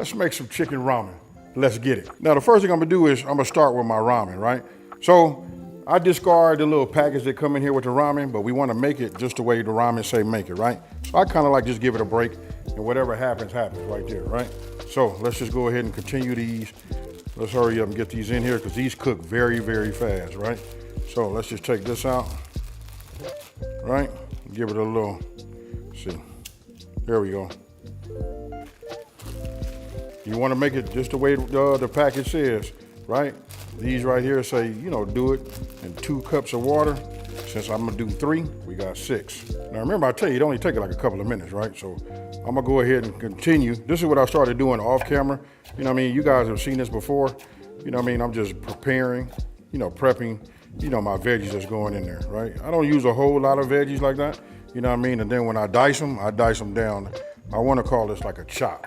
Let's make some chicken ramen. Let's get it. Now the first thing I'm gonna do is I'm gonna start with my ramen, right? So I discard the little package that come in here with the ramen, but we wanna make it just the way the ramen say make it, right? So I kinda like just give it a break and whatever happens, happens right there, right? So let's just go ahead and continue these. Let's hurry up and get these in here because these cook very, very fast, right? So let's just take this out, right? Give it a little, see, there we go. You want to make it just the way the package says, right? These right here say, you know, do it in 2 cups of water. Since I'm gonna do 3, we got 6. Now remember, I tell you, it only takes like a couple of minutes, right? So I'm gonna go ahead and continue. This is what I started doing off camera. You know what I mean? You guys have seen this before. You know what I mean? I'm just preparing, you know, prepping, you know, my veggies that's going in there, right? I don't use a whole lot of veggies like that. You know what I mean? And then when I dice them down. I wanna call this like a chop.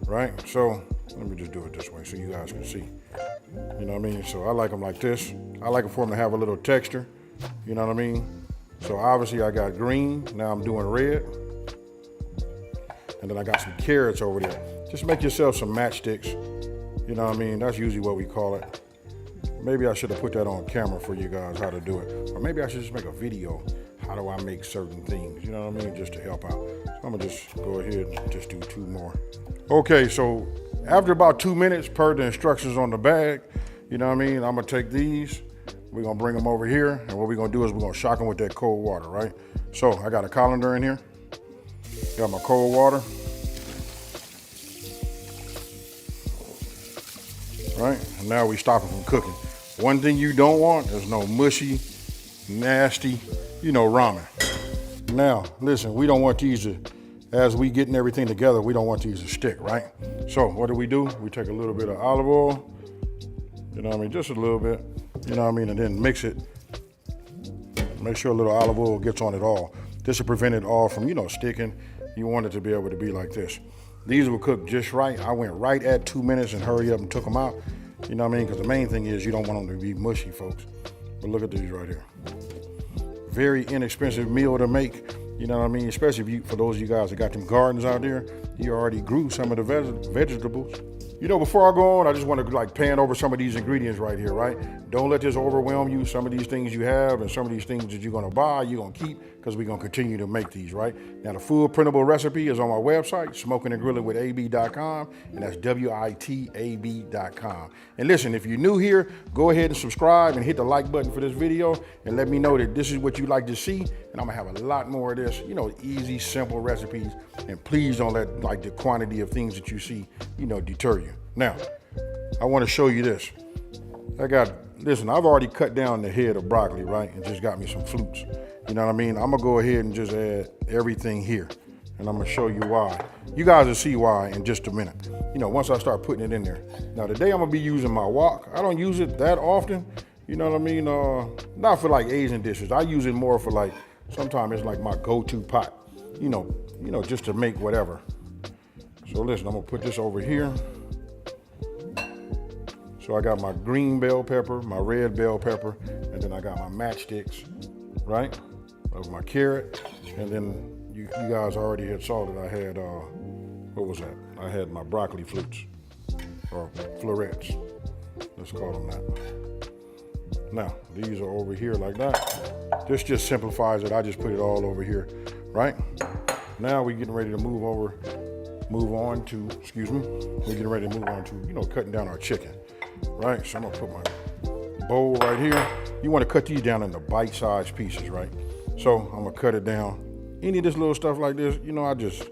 Right? So let me just do it this way so you guys can see. You know what I mean? So I like them like this. I like for them to have a little texture. You know what I mean? So obviously I got green. Now I'm doing red. And then I got some carrots over there. Just make yourself some matchsticks. You know what I mean? That's usually what we call it. Maybe I should have put that on camera for you guys how to do it. Or maybe I should just make a video. How do I make certain things? You know what I mean? Just to help out. So I'm gonna just go ahead and just do 2 more. Okay, so after about 2 minutes per the instructions on the bag, you know what I mean? I'm gonna take these, we're gonna bring them over here, and what we're gonna do is we're gonna shock them with that cold water, right? So I got a colander in here, got my cold water, right? And now we stop it from cooking. One thing you don't want is no mushy, nasty, you know, ramen. Now, listen, we don't want these to, as we getting everything together, we don't want these to stick, right? So what do? We take a little bit of olive oil, you know what I mean, just a little bit, you know what I mean, and then mix it. Make sure a little olive oil gets on it all. This will prevent it all from, you know, sticking. You want it to be able to be like this. These will cook just right. I went right at 2 minutes and hurry up and took them out. You know what I mean? Because the main thing is you don't want them to be mushy, folks. But look at these right here. Very inexpensive meal to make. You know what I mean? Especially if you, for those of you guys that got them gardens out there, you already grew some of the vegetables. You know, before I go on, I just want to like pan over some of these ingredients right here, right? Don't let this overwhelm you. Some of these things you have and some of these things that you're going to buy, you're going to keep because we're going to continue to make these, right? Now, the full printable recipe is on my website, smokinandgrillingwithab.com, and that's WITAB.com. And listen, if you're new here, go ahead and subscribe and hit the like button for this video and let me know that this is what you like to see. And I'm going to have a lot more of this, you know, easy, simple recipes. And please don't let like the quantity of things that you see, you know, deter you. Now, I want to show you this. Listen, I've already cut down the head of broccoli, right? And just got me some flutes. You know what I mean? I'm gonna go ahead and just add everything here. And I'm gonna show you why. You guys will see why in just a minute. You know, once I start putting it in there. Now today I'm gonna be using my wok. I don't use it that often. You know what I mean? Not for like Asian dishes. I use it more for like, sometimes it's like my go-to pot. You know, just to make whatever. So listen, I'm gonna put this over here. So I got my green bell pepper, my red bell pepper, and then I got my matchsticks, right? Of my carrot, and then you guys already had saw that I had, what was that? I had my broccoli flutes, or florets, let's call them that. Now, these are over here like that. This just simplifies it. I just put it all over here, right? Now we're getting ready to move on to, you know, cutting down our chicken, right? So I'm gonna put my bowl right here. You wanna cut these down into bite-sized pieces, right? So I'm gonna cut it down. Any of this little stuff like this, you know, I just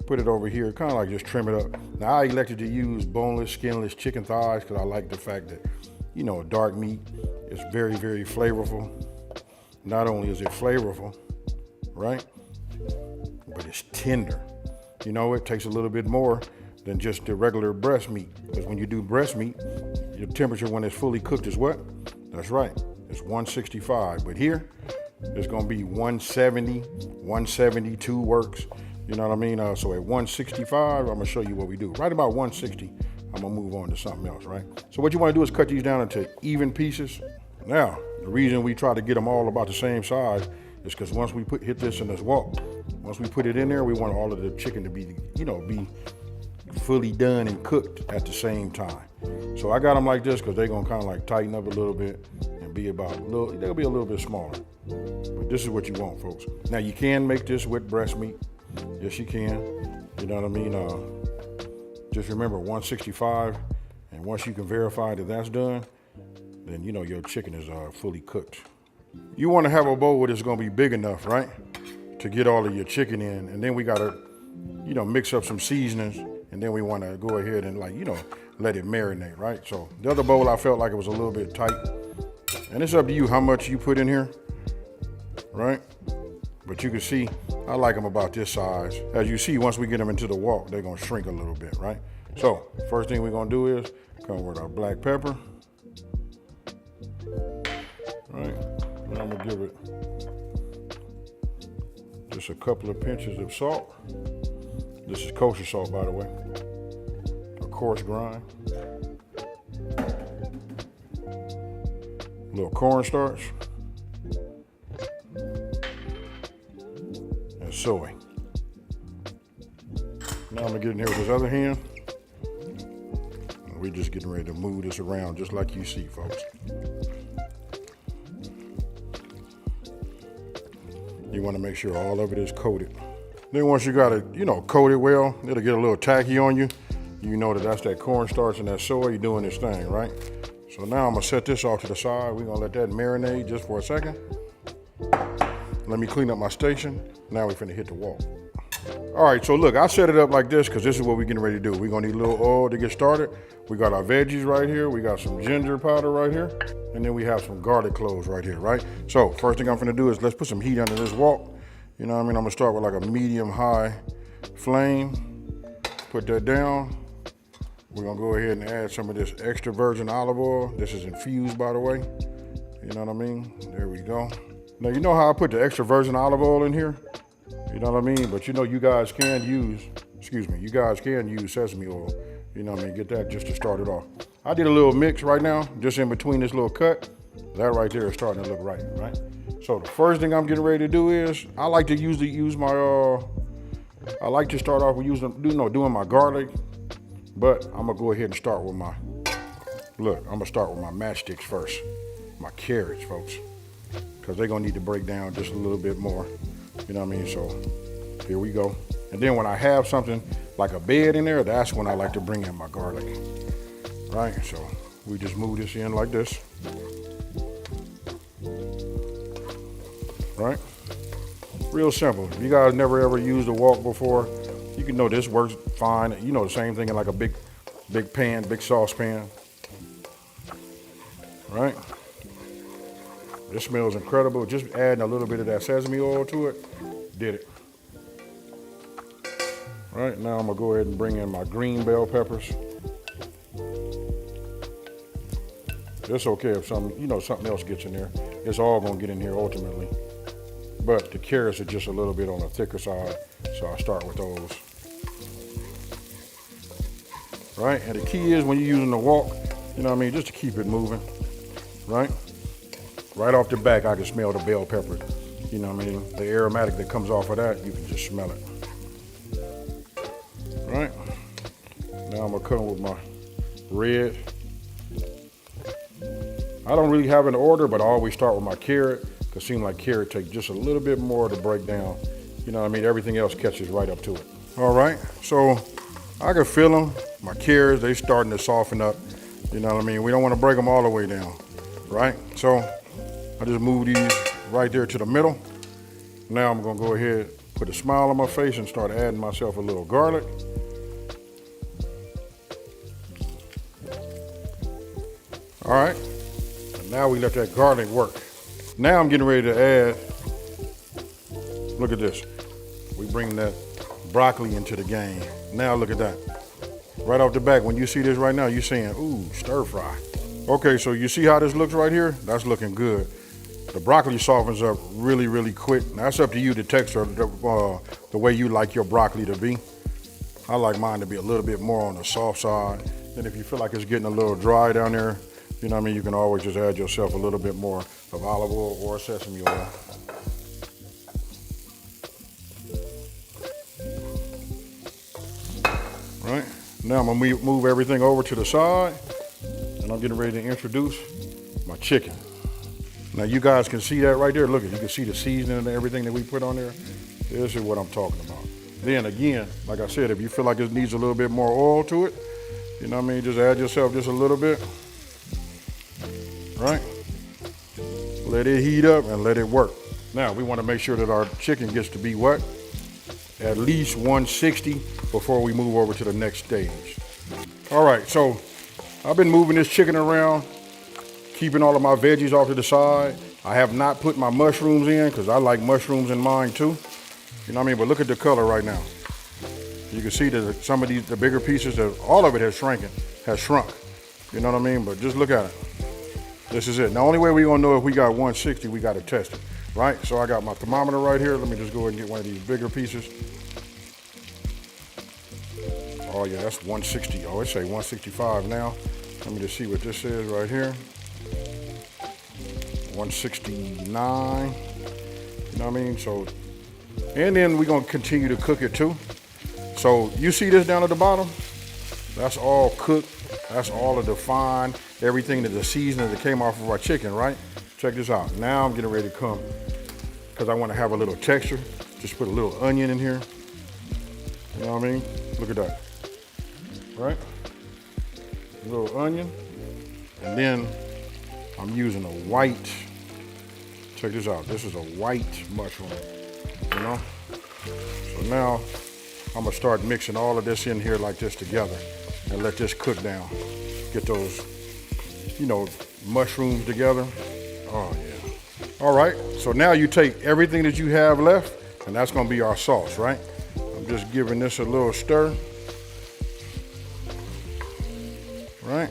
put it over here, kind of like just trim it up. Now I elected to use boneless, skinless chicken thighs because I like the fact that, you know, dark meat is very, very flavorful. Not only is it flavorful, right, but it's tender. You know, it takes a little bit more than just the regular breast meat. Because when you do breast meat, your temperature when it's fully cooked is what? That's right, it's 165. But here, it's gonna be 170, 172 works. You know what I mean? So at 165, I'm gonna show you what we do. Right about 160, I'm gonna move on to something else, right? So what you wanna do is cut these down into even pieces. Now, the reason we try to get them all about the same size is because once we hit this in this wok, once we put it in there, we want all of the chicken to be, you know, be fully done and cooked at the same time. So I got them like this because they're gonna kind of like tighten up a little bit and be about they'll be a little bit smaller. But this is what you want, folks. Now you can make this with breast meat. Yes, you can. You know what I mean? Just remember 165, and once you can verify that that's done, then you know your chicken is fully cooked. You want to have a bowl that's gonna be big enough, right, to get all of your chicken in, and then we gotta, you know, mix up some seasonings, and then we want to go ahead and, like, you know, let it marinate, right? So the other bowl I felt like it was a little bit tight, and it's up to you how much you put in here, right? But you can see I like them about this size. As you see, once we get them into the wok, they're gonna shrink a little bit, right? So first thing we're gonna do is come with our black pepper, right? And I'm gonna give it just a couple of pinches of salt. This is kosher salt, by the way. A coarse grind. A little cornstarch. And soy. Now I'm gonna get in here with this other hand. And we're just getting ready to move this around just like you see, folks. You want to make sure all of it is coated. Then once you got it, you know, coated well, it'll get a little tacky on you. You know that that's that cornstarch and that soy doing this thing, right? So now I'm gonna set this off to the side. We're gonna let that marinate just for a second. Let me clean up my station. Now we're finna hit the wok. All right, so look, I set it up like this because this is what we're getting ready to do. We're gonna need a little oil to get started. We got our veggies right here. We got some ginger powder right here. And then we have some garlic cloves right here, right? So first thing I'm gonna do is let's put some heat under this wok. You know what I mean? I'm gonna start with like a medium-high flame. Put that down. We're gonna go ahead and add some of this extra virgin olive oil. This is infused, by the way. You know what I mean? There we go. Now, you know how I put the extra virgin olive oil in here? You know what I mean? But you know, you guys can use sesame oil. You know what I mean? Get that just to start it off. I did a little mix right now, just in between this little cut. That right there is starting to look right? So the first thing I'm getting ready to do is, I like to usually use my, I like to start off with doing my garlic, but I'm gonna go ahead and start with my, I'm gonna start with my matchsticks first. My carrots, folks, because they're gonna need to break down just a little bit more. You know what I mean? So here we go. And then when I have something like a bed in there, that's when I like to bring in my garlic, right? So we just move this in like this, right? Real simple. If you guys never ever used a wok before, you can know this works fine. You know, the same thing in like a big pan, big saucepan, right? This smells incredible. Just adding a little bit of that sesame oil to it, did it. All right, now I'm gonna go ahead and bring in my green bell peppers. It's okay if something else gets in there. It's all gonna get in here ultimately. But the carrots are just a little bit on the thicker side, so I'll start with those. Right, and the key is when you're using the wok, you know what I mean, just to keep it moving, right? Right off the back, I can smell the bell pepper. You know what I mean? The aromatic that comes off of that, you can just smell it. Right? Now I'm gonna come with my red. I don't really have an order, but I always start with my carrot, because it seems like carrot takes just a little bit more to break down. You know what I mean? Everything else catches right up to it. All right, so I can feel them. My carrots, they starting to soften up. You know what I mean? We don't want to break them all the way down, right? So I just move these right there to the middle. Now I'm gonna go ahead, put a smile on my face and start adding myself a little garlic. All right, and now we let that garlic work. Now I'm getting ready to add, look at this. We bring that broccoli into the game. Now look at that. Right off the back, when you see this right now, you're saying, ooh, stir fry. Okay, so you see how this looks right here? That's looking good. The broccoli softens up really, really quick. Now, that's up to you, the texture, the way you like your broccoli to be. I like mine to be a little bit more on the soft side. And if you feel like it's getting a little dry down there, you know what I mean, you can always just add yourself a little bit more of olive oil or sesame oil. Right? Now I'm gonna move everything over to the side, and I'm getting ready to introduce my chicken. Now you guys can see that right there. Look, you can see the seasoning and everything that we put on there. This is what I'm talking about. Then again, like I said, if you feel like it needs a little bit more oil to it, you know what I mean, just add yourself just a little bit, right? Let it heat up and let it work. Now we want to make sure that our chicken gets to be what? At least 160 before we move over to the next stage. All right, so I've been moving this chicken around, keeping all of my veggies off to the side. I have not put my mushrooms in because I like mushrooms in mine too. You know what I mean? But look at the color right now. You can see that some of the bigger pieces, all of it has shrunk. You know what I mean? But just look at it. This is it. The only way we're gonna know if we got 160, we gotta test it, right? So I got my thermometer right here. Let me just go ahead and get one of these bigger pieces. Oh yeah, that's 160. Oh, it say 165 now. Let me just see what this says right here. 169. You know what I mean? So, and then we're gonna continue to cook it too. So you see this down at the bottom? That's all cooked. That's all of the fine, everything that the seasoning that came off of our chicken, right? Check this out. Now I'm getting ready to come, because I want to have a little texture. Just put a little onion in here. You know what I mean? Look at that. Right? A little onion. And then I'm using a white, check this out. This is a white mushroom, you know? So now I'm gonna start mixing all of this in here like this together and let this cook down. Get those, you know, mushrooms together. Oh yeah. All right, so now you take everything that you have left, and that's gonna be our sauce, right? I'm just giving this a little stir. Right?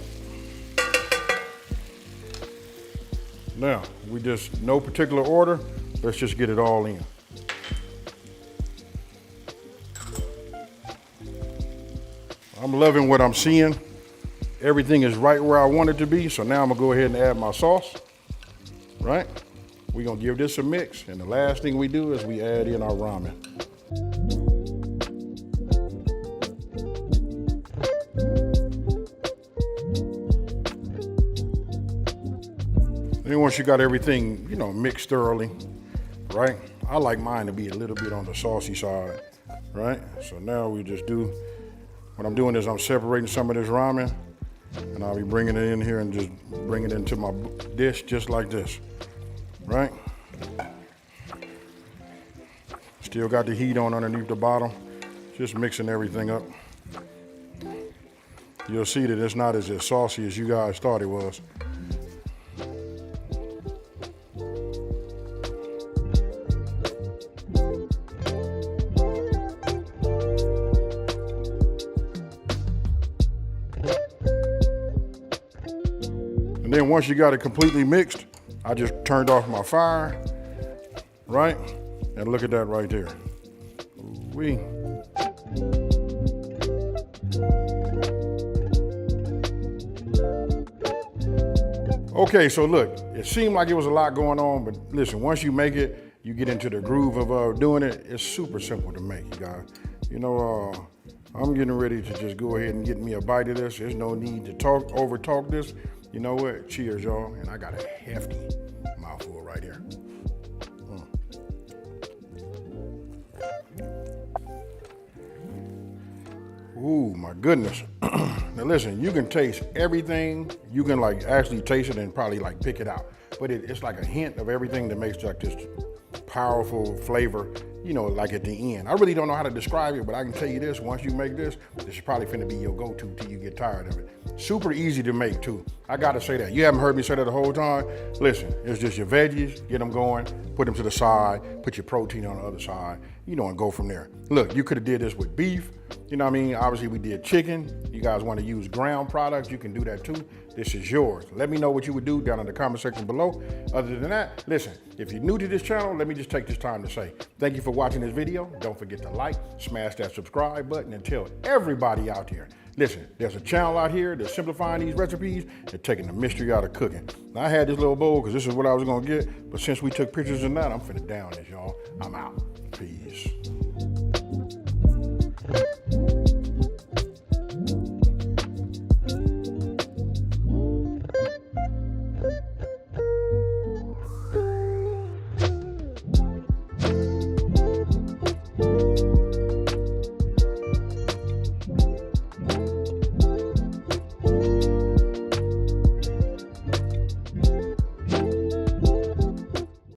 Now, we just, no particular order, let's just get it all in. I'm loving what I'm seeing. Everything is right where I want it to be, so now I'm gonna go ahead and add my sauce, right? We're gonna give this a mix, and the last thing we do is we add in our ramen. Then once you got everything, you know, mixed thoroughly, right? I like mine to be a little bit on the saucy side, right? So now we just do, what I'm doing is I'm separating some of this ramen, and I'll be bringing it in here and just bring it into my dish just like this, right? Still got the heat on underneath the bottom, just mixing everything up. You'll see that it's not as saucy as you guys thought it was. And then once you got it completely mixed, I just turned off my fire, right? And look at that right there. Ooh-wee. Okay, so look, it seemed like it was a lot going on, but listen, once you make it, you get into the groove of doing it, it's super simple to make, you guys. You know, I'm getting ready to just go ahead and get me a bite of this. There's no need to over talk this. You know what? Cheers, y'all. And I got a hefty mouthful right here. Ooh, my goodness. Now listen, you can taste everything. You can like actually taste it and probably like pick it out. But it's like a hint of everything that makes like this powerful flavor, you know, like at the end. I really don't know how to describe it, but I can tell you this, once you make this, this is probably finna be your go-to till you get tired of it. Super easy to make too. I gotta say that. You haven't heard me say that the whole time. Listen, it's just your veggies, get them going, put them to the side, put your protein on the other side, you know, and go from there. Look, you could have did this with beef, you know what I mean? Obviously we did chicken. You guys wanna use ground products, you can do that too. This is yours. Let me know what you would do down in the comment section below. Other than that, listen, if you're new to this channel, let me just take this time to say, thank you for watching this video. Don't forget to like, smash that subscribe button, and tell everybody out there, listen, there's a channel out here that's simplifying these recipes and taking the mystery out of cooking. Now, I had this little bowl because this is what I was gonna get, but since we took pictures of that, I'm finna down this, y'all. I'm out. Peace.